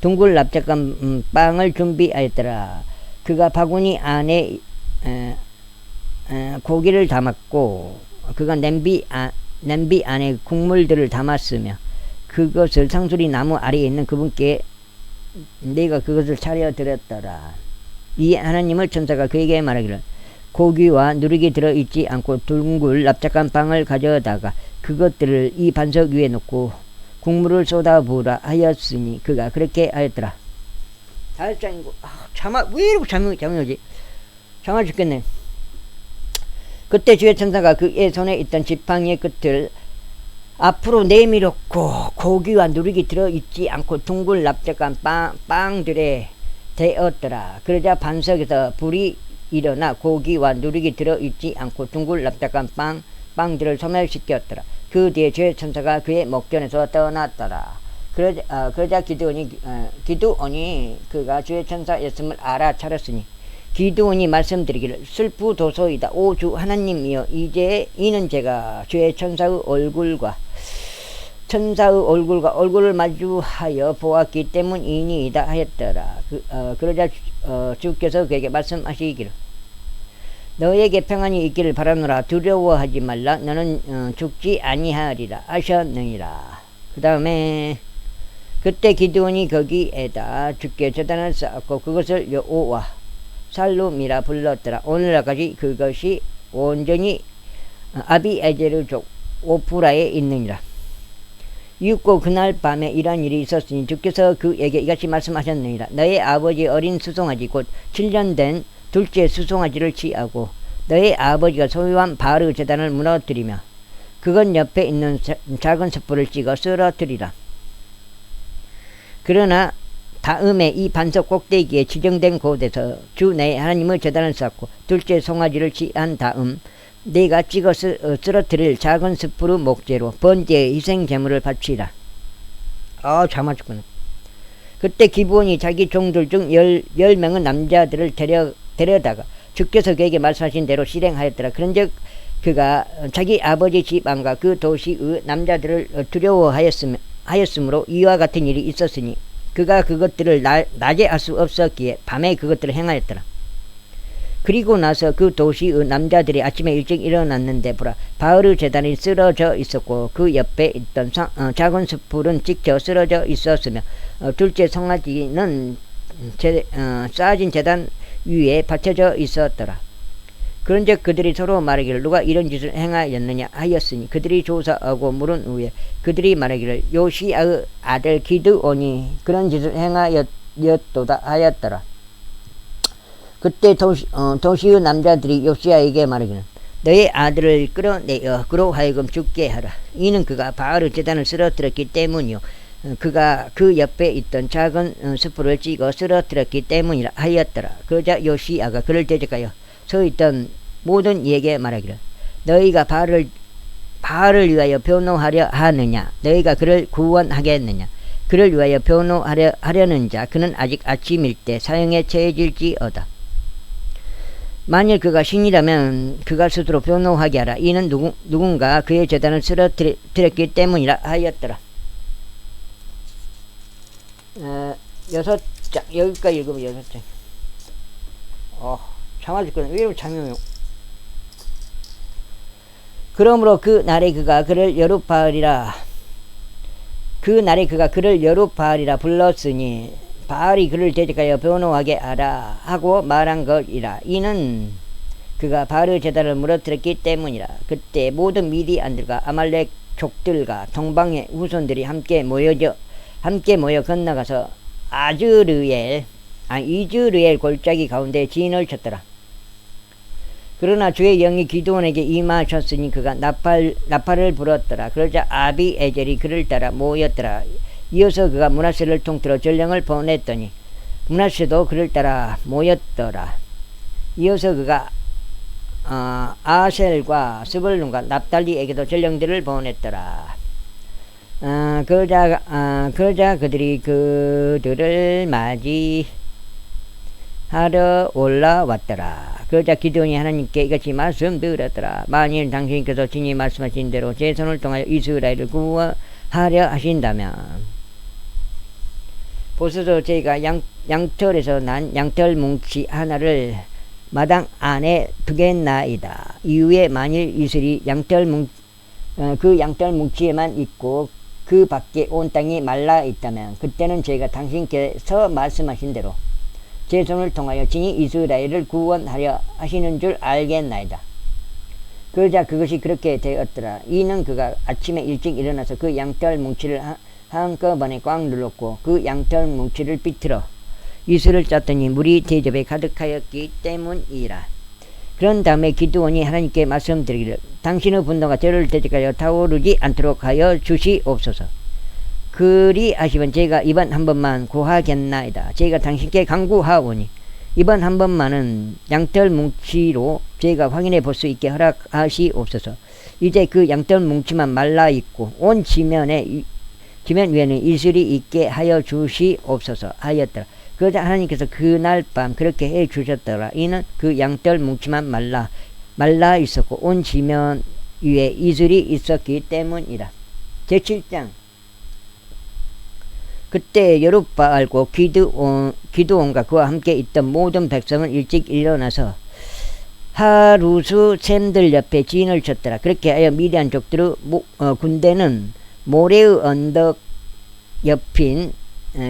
둥글 납작한 빵을 준비하였더라. 그가 바구니 안에 고기를 담았고 그가 냄비 안에 국물들을 담았으며 그것을 상수리 나무 아래에 있는 그분께 내가 그것을 차려드렸더라. 이에 하나님의 천사가 그에게 말하기를 고기와 누룩이 들어있지 않고 둥글 납작한 빵을 가져다가 그것들을 이 반석 위에 놓고 국물을 쏟아부으라 하였으니 그가 그렇게 하였더라. 4장이고 왜 이렇게 잠이 오지? 잠아 죽겠네. 그때 주의 천사가 그의 손에 있던 지팡이의 끝을 앞으로 내밀었고 고기와 누룩이 들어있지 않고 둥글 납작한 빵들에 대었더라. 그러자 반석에서 불이 일어나 고기와 누룩이 들어있지 않고 둥글 납작한 빵들을 소멸시켰더라. 그 뒤에 주의 천사가 그의 목전에서 떠났더라. 그러자 기드온이 그가 주의 천사였음을 알아차렸으니 기드온이 말씀드리기를 슬프도소이다. 오 주 하나님이여 이제 이는 제가 주의 천사의 얼굴을 마주하여 보았기 때문이니이다 하였더라. 그러자 주께서 그에게 말씀하시기를 너에게 평안이 있기를 바라노라. 두려워하지 말라. 너는 죽지 아니하리라 하셨느니라. 그 다음에 그때 기드온이 거기에다 주께 제단을 쌓았고 그것을 여호와 살룸이라 불렀더라. 오늘날까지 그것이 온전히 아비에젤족 오프라에 있느니라. 이윽고 그날 밤에 이러한 일이 있었으니 주께서 그에게 이같이 말씀하셨느니라. 너의 아버지 어린 수송아지 곧 7년 된 둘째 수송아지를 취하고 너의 아버지가 소유한 바르 제단을 무너뜨리며 그것 옆에 있는 작은 숯불을 찍어 쓰러뜨리라. 그러나 다음에 이 반석 꼭대기에 지정된 곳에서 주 내에 하나님의 제단을 쌓고 둘째 송아지를 취한 다음 내가 찍어 쓰러뜨릴 작은 숯불의 목재로 번제의 희생 제물을 바치라. 잘 맞췄구나. 그때 기브온이 자기 종들 중 10명의 남자들을 데려다가 주께서 그에게 말씀하신 대로 실행하였더라. 그런즉 그가 자기 아버지 집안과 그 도시의 남자들을 두려워하였으므로 이와 같은 일이 있었으니 그가 그것들을 낮에 할 수 없었기에 밤에 그것들을 행하였더라. 그리고 나서 그 도시의 남자들이 아침에 일찍 일어났는데 보라, 바알의 제단이 쓰러져 있었고 그 옆에 있던 작은 숯불은 찍혀 쓰러져 있었으며 둘째 송아지는 쌓아진 제단 위에 받쳐져 있었더라. 그런즉 그들이 서로 말하기를 누가 이런 짓을 행하였느냐 하였으니 그들이 조사하고 물은 후에 그들이 말하기를 요시아의 아들 기드온이 그런 짓을 행하였도다 하였더라. 그때 도시의 남자들이 요시아에게 말하기를 너의 아들을 끌어내어 그로 하여금 죽게 하라. 이는 그가 바알의 제단을 쓰러뜨렸기 때문이요 그가 그 옆에 있던 작은 숯불을 찍어 쓰러뜨렸기 때문이라 하였더라. 그러자 요시아가 그를 대적하여 서 있던 모든 이에게 말하기를 너희가 바알을 위하여 변호하려 하느냐? 너희가 그를 구원하겠느냐? 그를 위하여 변호하려는 자 그는 아직 아침일 때 사형에 처해질지어다. 만일 그가 신이라면 그가 스스로 변호하게 하라. 이는 누군가 그의 제단을 쓰러뜨렸기 때문이라 하였더라. 6장 여기까지 읽으면 6장. 참아줄 거는 왜 이렇게 장명해요? 그러므로 그 날에 그가 그를 여룻바알이라 불렀으니 바알이 그를 대적하여 변호하게 하라 하고 말한 것이라. 이는 그가 바알의 제단을 무너뜨렸기 때문이라. 그때 모든 미디안들과 아말렉 족들과 동방의 후손들이 함께 모여 건너가서 이즈르엘 골짜기 가운데 진을 쳤더라. 그러나 주의 영이 기드온에게 임하셨으니 그가 나팔을 불었더라. 그러자 아비에젤이 그를 따라 모였더라. 이어서 그가 므낫세를 통틀어 전령을 보냈더니 므낫세도 그를 따라 모였더라. 이어서 그가 아셀과 스불룬과 납달리에게도 전령들을 보냈더라. 그러자 그들이 그들을 맞이하러 올라왔더라. 그러자 기드온이 하나님께 이같이 말씀드렸더라. 만일 당신께서 친히 말씀하신 대로 제 손을 통하여 이스라엘을 구원하려 하신다면 보소서 제가 양털에서 난 양털 뭉치 하나를 마당 안에 두겠나이다. 이후에 만일 이슬이 그 양털 뭉치에만 있고 그 밖에 온 땅이 말라 있다면 그때는 제가 당신께서 말씀하신 대로 제 손을 통하여 친히 이스라엘을 구원하려 하시는 줄 알겠나이다. 그러자 그것이 그렇게 되었더라. 이는 그가 아침에 일찍 일어나서 그 양털 뭉치를 한꺼번에 꽉 눌렀고 그 양털 뭉치를 비틀어 이슬을 짰더니 물이 대접에 가득하였기 때문이라. 그런 다음에 기드온이 하나님께 말씀드리기를 당신의 분노가 저를 대적하여 타오르지 않도록 하여 주시옵소서. 그리하시면 제가 이번 한 번만 구하겠나이다. 제가 당신께 간구하오니 이번 한 번만은 양털 뭉치로 제가 확인해 볼 수 있게 허락하시옵소서. 이제 그 양털 뭉치만 말라 있고 온 지면 위에는 이슬이 있게 하여 주시옵소서 하였더라. 그러자 하나님께서 그날 밤 그렇게 해 주셨더라. 이는 그 양털 뭉치만 말라 있었고 온 지면 위에 이슬이 있었기 때문이라. 제7장. 그때 여룻바알과 기드온과 그와 함께 있던 모든 백성은 일찍 일어나서 하루수 샘들 옆에 진을 쳤더라. 그렇게 하여 미디안 족들의 군대는 모레의 언덕 옆인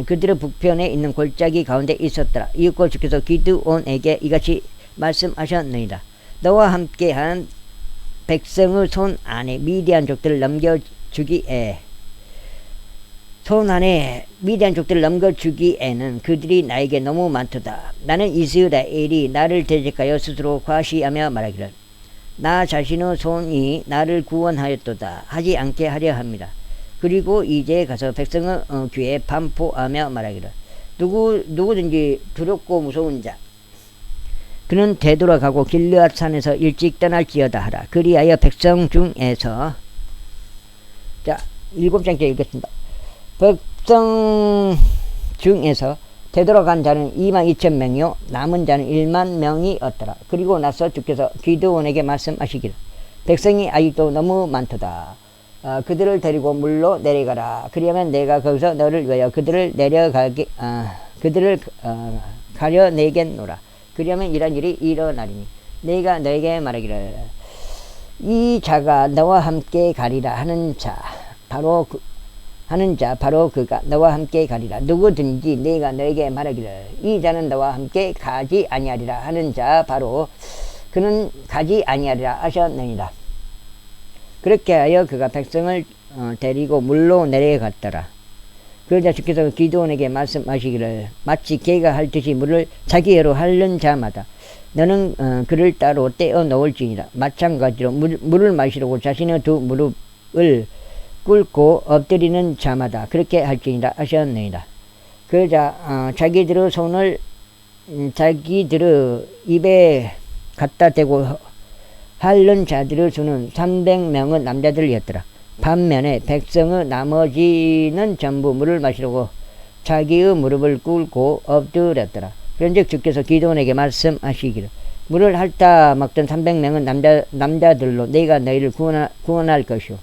그들의 북편에 있는 골짜기 가운데 있었더라. 이윽고 주께서 기드온에게 이같이 말씀하셨느니라. 너와 함께한 백성의 손 안에 미디안 족들을 넘겨주기에는 그들이 나에게 너무 많도다. 나는 이스라엘이 나를 대적하여 스스로 과시하며 말하기를 나 자신의 손이 나를 구원하였도다 하지 않게 하려 합니다. 그리고 이제 가서 백성의 귀에 반포하며 말하기를 누구든지 두렵고 무서운 자 그는 되돌아가고 길르앗 산에서 일찍 떠날지어다 하라. 그리하여 백성 중에서 자 7장째 읽겠습니다. 백성 중에서 되돌아간 자는 22,000명이요 남은 자는 10,000명이 없더라. 그리고 나서 주께서 기드온에게 말씀하시기를 백성이 아직도 너무 많도다. 그들을 데리고 물로 내려가라. 그러면 내가 거기서 너를 위하여 그들을 가려내겠노라. 그러면 이런 일이 일어나리니 내가 너에게 말하기를 이 자가 너와 함께 가리라 하는 자 바로 그가 너와 함께 가리라. 누구든지 내가 너에게 말하기를 이 자는 너와 함께 가지 아니하리라 하는 자 바로 그는 가지 아니하리라 하셨느니라. 그렇게 하여 그가 백성을 데리고 물로 내려갔더라. 그러자 주께서 기드온에게 말씀하시기를 마치 개가 핥듯이 물을 자기애로 핥는 자마다 너는 그를 따로 떼어 놓을지니라. 마찬가지로 물을 마시려고 자신의 두 무릎을 꿇고 엎드리는 자마다 그렇게 할지니라 하셨느니라. 그러자 자기들의 손을 자기들의 입에 갖다 대고 핥는 자들의 수는 300명의 남자들이었더라. 반면에 백성의 나머지는 전부 물을 마시려고 자기의 무릎을 꿇고 엎드렸더라. 그런즉 주께서 기드온에게 말씀하시기를 물을 핥다 먹던 300명의 남자들로 내가 너희를 구원할 것이요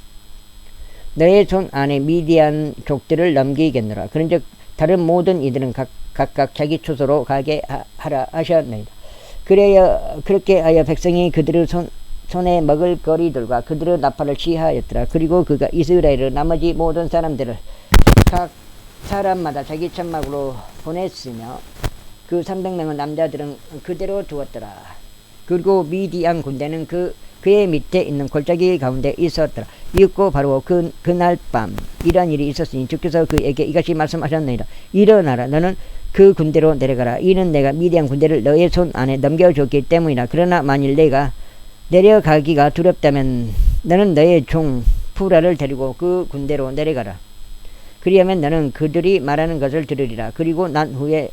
너의 손 안에 미디안 족들을 넘기겠노라. 그런즉 다른 모든 이들은 각각 자기 초소로 가게 하라 하셨나이다. 그렇게 하여 백성이 그들의 손에 먹을 거리들과 그들의 나팔을 취하였더라. 그리고 그가 이스라엘의 나머지 모든 사람들을 각 사람마다 자기 천막으로 보냈으며 그 300명의 남자들은 그대로 두었더라. 그리고 미디안 군대는 그의 밑에 있는 골짜기 가운데 있었더라. 이윽고 바로 그날 밤 이런 일이 있었으니 주께서 그에게 이같이 말씀하셨느니라. 일어나라 너는 그 군대로 내려가라. 이는 내가 미디안 군대를 너의 손 안에 넘겨줬기 때문이라. 그러나 만일 내가 내려가기가 두렵다면 너는 너의 종 푸라를 데리고 그 군대로 내려가라. 그리하면 너는 그들이 말하는 것을 들으리라. 그리고 난 후에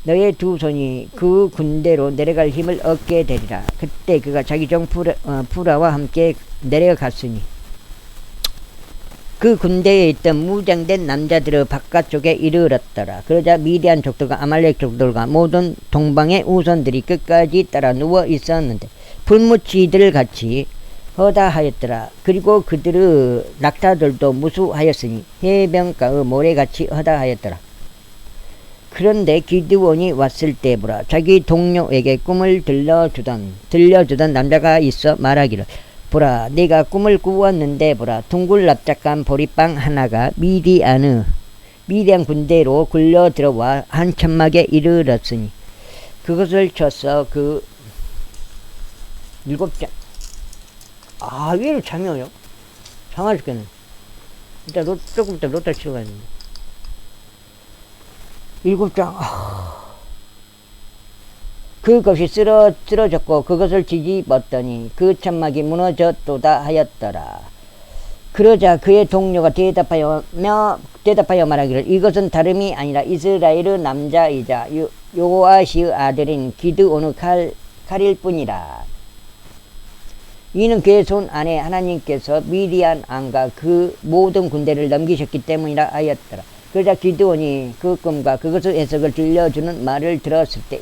너의 두 손이 그 군대로 내려갈 힘을 얻게 되리라. 그때 그가 자기 종 푸라와 함께 내려갔으니 그 군대에 있던 무장된 남자들의 바깥쪽에 이르렀더라. 그러자 미디안 족들과 아말렉 족들과 모든 동방의 우선들이 끝까지 따라 누워 있었는데 불무치들 같이 허다하였더라. 그리고 그들의 낙타들도 무수하였으니 해변가의 모래같이 허다하였더라. 그런데 기드온이 왔을 때 보라 자기 동료에게 꿈을 들려주던 남자가 있어 말하기를 보라 내가 꿈을 꾸었는데 보라 둥글 납작한 보리빵 하나가 미디안 군대로 굴려 들어와 한 천막에 이르렀으니 그것을 쳐서 그 7장 왜 이렇게 잠이 오요? 상할 죽겠네. 일단 조금 이따 롯데 치러 가야 됩니다. 7장 그것이 쓰러졌고 그것을 뒤집었더니 그 천막이 무너졌도다 하였더라. 그러자 그의 동료가 대답하여 말하기를 이것은 다름이 아니라 이스라엘의 남자이자 요아시의 아들인 기드온의 칼일 뿐이라. 이는 그의 손 안에 하나님께서 미디안 왕과 그 모든 군대를 넘기셨기 때문이라 하였더라. 그러자 기드온이 그 꿈과 그것의 해석을 들려주는 말을 들었을 때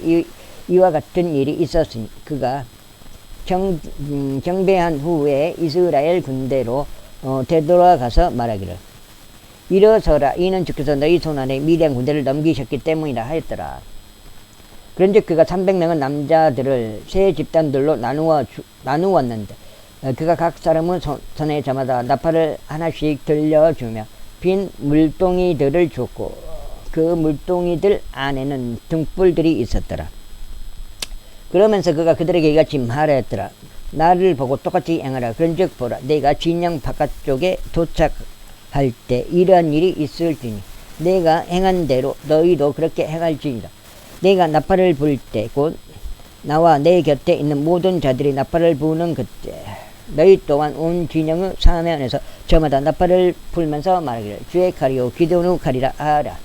이와 같은 일이 있었으니 그가 경배한 후에 이스라엘 군대로 되돌아가서 말하기를 일어서라 이는 주께서 너희 손 안에 미디안 군대를 넘기셨기 때문이라 하였더라. 그런즉 그가 300명의 남자들을 세 집단들로 나누었는데 그가 각 사람의 손에 저마다 나팔을 하나씩 들려주며 빈 물동이들을 줬고 그 물동이들 안에는 등불들이 있었더라. 그러면서 그가 그들에게 이같이 말하였더라. 나를 보고 똑같이 행하라. 그런즉 보라 내가 진영 바깥쪽에 도착할 때 이러한 일이 있을지니 내가 행한 대로 너희도 그렇게 행할지니라. 내가 나팔을 불 때 곧 나와 내 곁에 있는 모든 자들이 나팔을 부는 그때 너희 또한 온 진영의 사면에서 저마다 나팔을 불면서 말하기를 주의 칼이요 기드온의 칼이라 하라.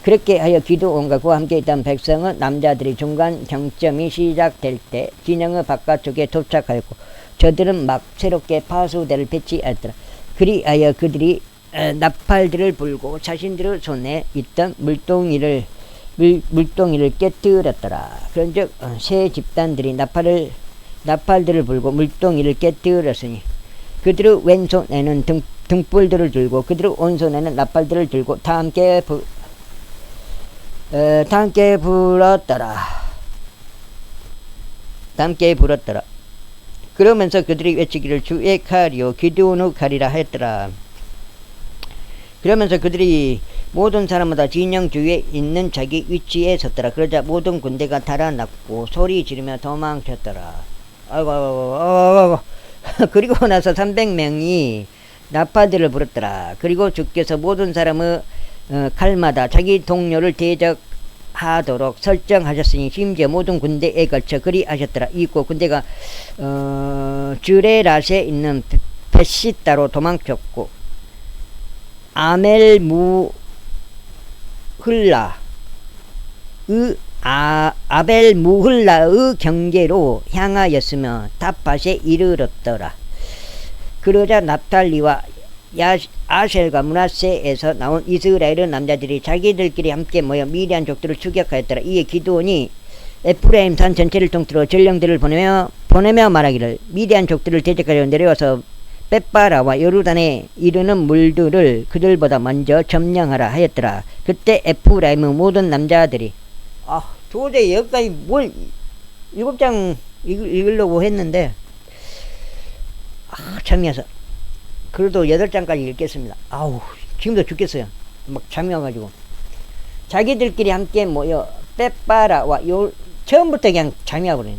그렇게 하여 기드온과 그와 함께 있던 백성은 남자들이 중간 경점이 시작될 때 진영의 바깥쪽에 도착하였고 저들은 막 새롭게 파수대를 배치하였더라. 그리하여 그들이 나팔들을 불고 자신들의 손에 있던 물동이를 깨뜨렸더라. 그런즉 세 집단들이 나팔들을 불고 물동이를 깨뜨렸으니 그들의 왼손에는 등불들을 들고 그들의 오른손에는 나팔들을 들고 다 함께 불었더라. 그러면서 그들이 외치기를 주의 칼이요 기드온의 칼이라 했더라. 그러면서 그들이 모든 사람마다 진영 주위에 있는 자기 위치에 섰더라. 그러자 모든 군대가 달아났고 소리 지르며 도망쳤더라. 아이고. 그리고 나서 300명이 나팔들을 불었더라. 그리고 주께서 모든 사람의 칼마다 자기 동료를 대적하도록 설정하셨으니 심지어 모든 군대에 걸쳐 그리하셨더라. 이고 군대가 주레랏에 있는 베시따로 도망쳤고 아벨무흘라의 경계로 향하였으며 탑밭에 이르렀더라. 그러자 납탈리와 아셀과 므낫세에서 나온 이스라엘의 남자들이 자기들끼리 함께 모여 미디안 족들을 추격하였더라. 이에 기드온이 에프라임 산 전체를 통틀어 전령들을 보내며 말하기를 미디안 족들을 대적하려 내려와서 벳바라와 요르단에 이르는 물들을 그들보다 먼저 점령하라 하였더라. 그때 에프라임의 모든 남자들이 도저히 여기까지 뭘 7장 읽으려고 했는데 잠이어서 그래도 8장까지 읽겠습니다. 지금도 죽겠어요. 막 잠이 와가지고 자기들끼리 함께 모여 벳바라와 처음부터 그냥 잠이 와버리네.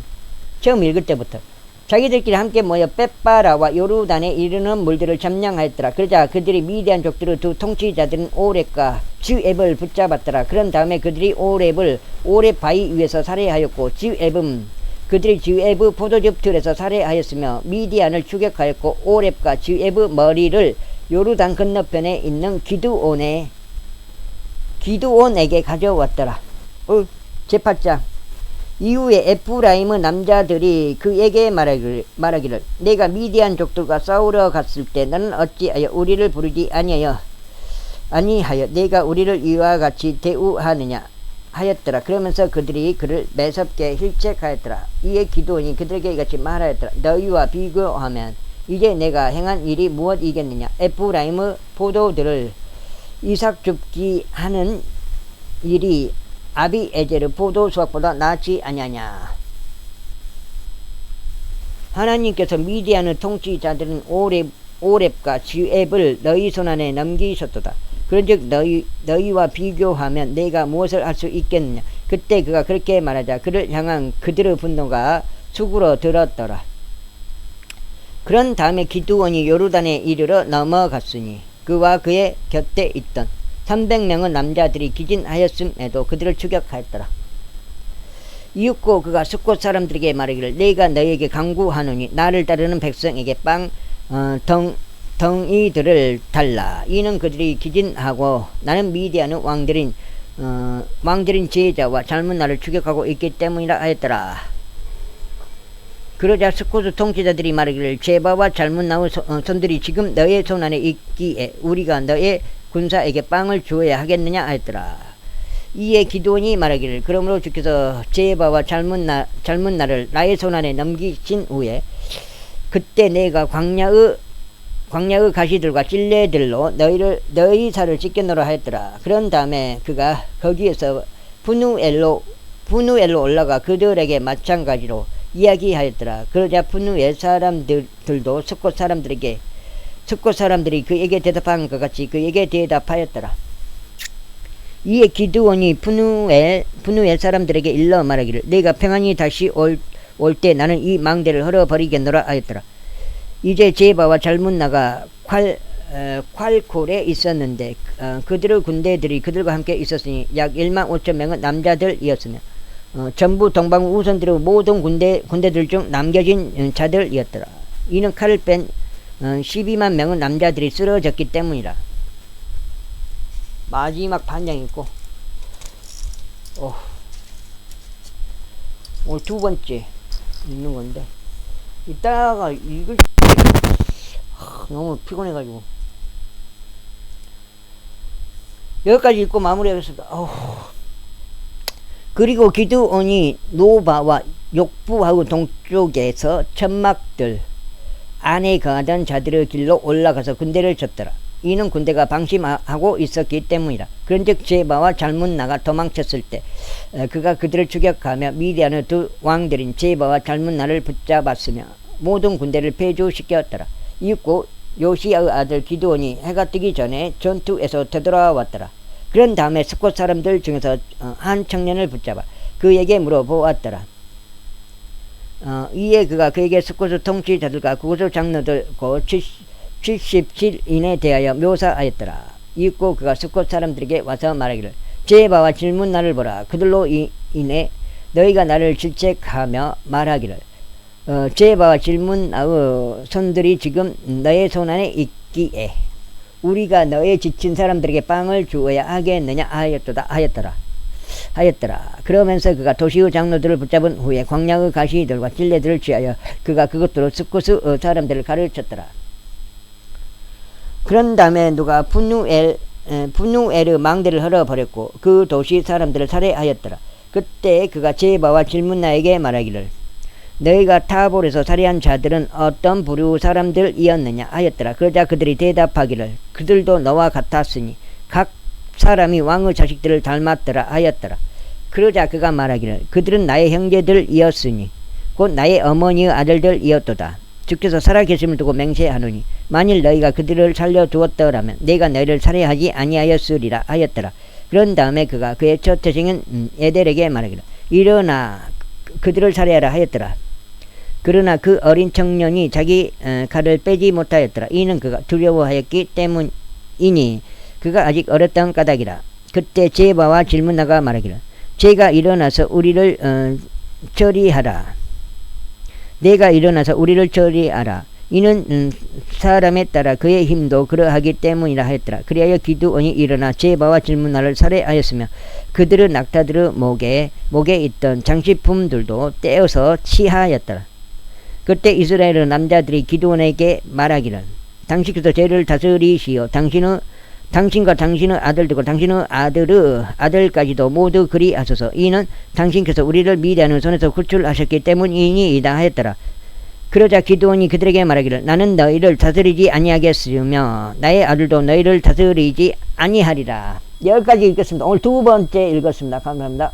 처음 읽을 때부터 자기들끼리 함께 모여 벳바라와 요르단에 이르는 물들을 점령하였더라. 그러자 그들이 미디안 족들의 두 통치자들은 오렙과 지읒을 붙잡았더라. 그런 다음에 그들이 오렙 바위 위에서 살해하였고 그들이 지읒의 포도즙 틀에서 살해하였으며 미디안을 추격하였고 오렙과 지읒의 머리를 요르단 건너편에 있는 기드온에게 가져왔더라. 제8장 이후에 에프라임의 남자들이 그에게 말하기를 내가 미디안 족들과 싸우러 갔을 때 너는 어찌하여 우리를 부르지 아니하여 내가 우리를 이와 같이 대우하느냐 하였더라. 그러면서 그들이 그를 매섭게 힐책하였더라. 이에 기드온이 그들에게 이같이 말하였더라. 너희와 비교하면 이제 내가 행한 일이 무엇이겠느냐. 에프라임의 포도들을 이삭 줍기 하는 일이 아비에젤의 포도 수확보다 낫지 아니하냐. 하나님께서 미디안의 통치자들은 오렙과 지읒을 너희 손안에 넘기셨도다. 그런즉 너희와 비교하면 내가 무엇을 할 수 있겠느냐. 그때 그가 그렇게 말하자 그를 향한 그들의 분노가 수구러 들었더라. 그런 다음에 기드온이 요르단에 이르러 넘어갔으니 그와 그의 곁에 있던 300명의 남자들이 기진하였음에도 그들을 추격하였더라. 이윽고 그가 숫곳 사람들에게 말하기를 내가 너희에게 강구하노니 나를 따르는 백성에게 덩이들을 달라. 이는 그들이 기진하고 나는 미디안의 왕들인 제자와 젊은 나를 추격하고 있기 때문이라 하였더라. 그러자 숫곳의 통치자들이 말하기를 제바와 젊은 나의 손들이 지금 너의 손안에 있기에 우리가 너의 군사에게 빵을 주어야 하겠느냐 하였더라. 이에 기드온이 말하기를 그러므로 주께서 제바와 젊은 나를 나의 손안에 넘기신 후에 그때 내가 광야의 가시들과 찔레들로 너희 살을 찢겨놓으라 하였더라. 그런 다음에 그가 거기에서 푸누엘로 올라가 그들에게 마찬가지로 이야기하였더라. 그러자 푸누엘 사람들도 숫곳 사람들이 그에게 대답한 것 같이 그에게 대답하였더라. 이에 기드온이 푸누엘 사람들에게 일러 말하기를 내가 평안히 다시 올 때 나는 이 망대를 헐어버리겠노라 하였더라. 이제 제바와 젊은 나가 콸콜에 있었는데 그들의 군대들이 그들과 함께 있었으니 약 1만 5천 명은 남자들이었으며 전부 동방 우선들의 모든 군대들 중 남겨진 자들이었더라. 이는 칼을 뺀 12만 명은 남자들이 쓰러졌기 때문이라. 마지막 반장 있고 오늘 두 번째 읽는 건데, 이따가 읽을 너무 피곤해가지고 여기까지 읽고 마무리하겠습니다. 그리고 기드온이 노바와 욕부하고 동쪽에서 천막들 안에 거하던 자들의 길로 올라가서 군대를 쳤더라. 이는 군대가 방심하고 있었기 때문이다. 그런즉 제바와 잘문나가 도망쳤을 때 그가 그들을 추격하며 미디안의 두 왕들인 제바와 잘문나를 붙잡았으며 모든 군대를 패주시켰더라. 이윽고 요시야의 아들 기드온이 해가 뜨기 전에 전투에서 되돌아왔더라. 그런 다음에 스콧 사람들 중에서 한 청년을 붙잡아 그에게 물어보았더라. 이에 그가 그에게 스콧의 통치자들과 구조 장로들 곧 77인에 대하여 묘사하였더라. 이윽고 그가 스콧 사람들에게 와서 말하기를 제바와 질문나를 보라. 그들로 인해 너희가 나를 질책하며 말하기를 제바와 질문나의 손들이 지금 너의 손안에 있기에 우리가 너의 지친 사람들에게 빵을 주어야 하겠느냐 하였더라. 그러면서 그가 도시의 장로들을 붙잡은 후에 광야의 가시들과 찔레들을 취하여 그가 그것들로 스콧의 사람들을 가르쳤더라. 그런 다음에 누가 분누엘의 망대를 헐어버렸고 그 도시 사람들을 살해하였더라. 그때 그가 제바와 질문나에게 말하기를 너희가 타볼에서 살해한 자들은 어떤 부류 사람들이었느냐 하였더라. 그러자 그들이 대답하기를 그들도 너와 같았으니 각 사람이 왕의 자식들을 닮았더라 하였더라. 그러자 그가 말하기를 그들은 나의 형제들이었으니 곧 나의 어머니의 아들들이었도다. 주께서 살아계심을 두고 맹세하노니 만일 너희가 그들을 살려두었더라면 내가 너희를 살해하지 아니하였으리라 하였더라. 그런 다음에 그가 그의 첫 태생인 에델에게 말하기를 일어나 그들을 살해하라 하였더라. 그러나 그 어린 청년이 자기 칼을 빼지 못하였더라. 이는 그가 두려워하였기 때문이니 그가 아직 어렸던 까닭이라. 그때 제바와 질문나가 말하기를 제가 일어나서 우리를 처리하라. 내가 일어나서 우리를 처리하라. 이는 사람에 따라 그의 힘도 그러하기 때문이라 하였더라. 그리하여 기드온이 일어나 제바와 질문나를 살해하였으며 그들의 낙타들의 목에 있던 장식품들도 떼어서 취하였더라. 그때 이스라엘의 남자들이 기드온에게 말하기를 당신께서 죄를 다스리시오. 당신과 당신의 아들들과 당신의 아들의 아들까지도 모두 그리하소서. 이는 당신께서 우리를 미디안의 손에서 구출하셨기 때문이니이다 하였더라. 그러자 기드온이 그들에게 말하기를 나는 너희를 다스리지 아니하겠으며 나의 아들도 너희를 다스리지 아니하리라. 여기까지 읽겠습니다. 오늘 두 번째 읽었습니다. 감사합니다.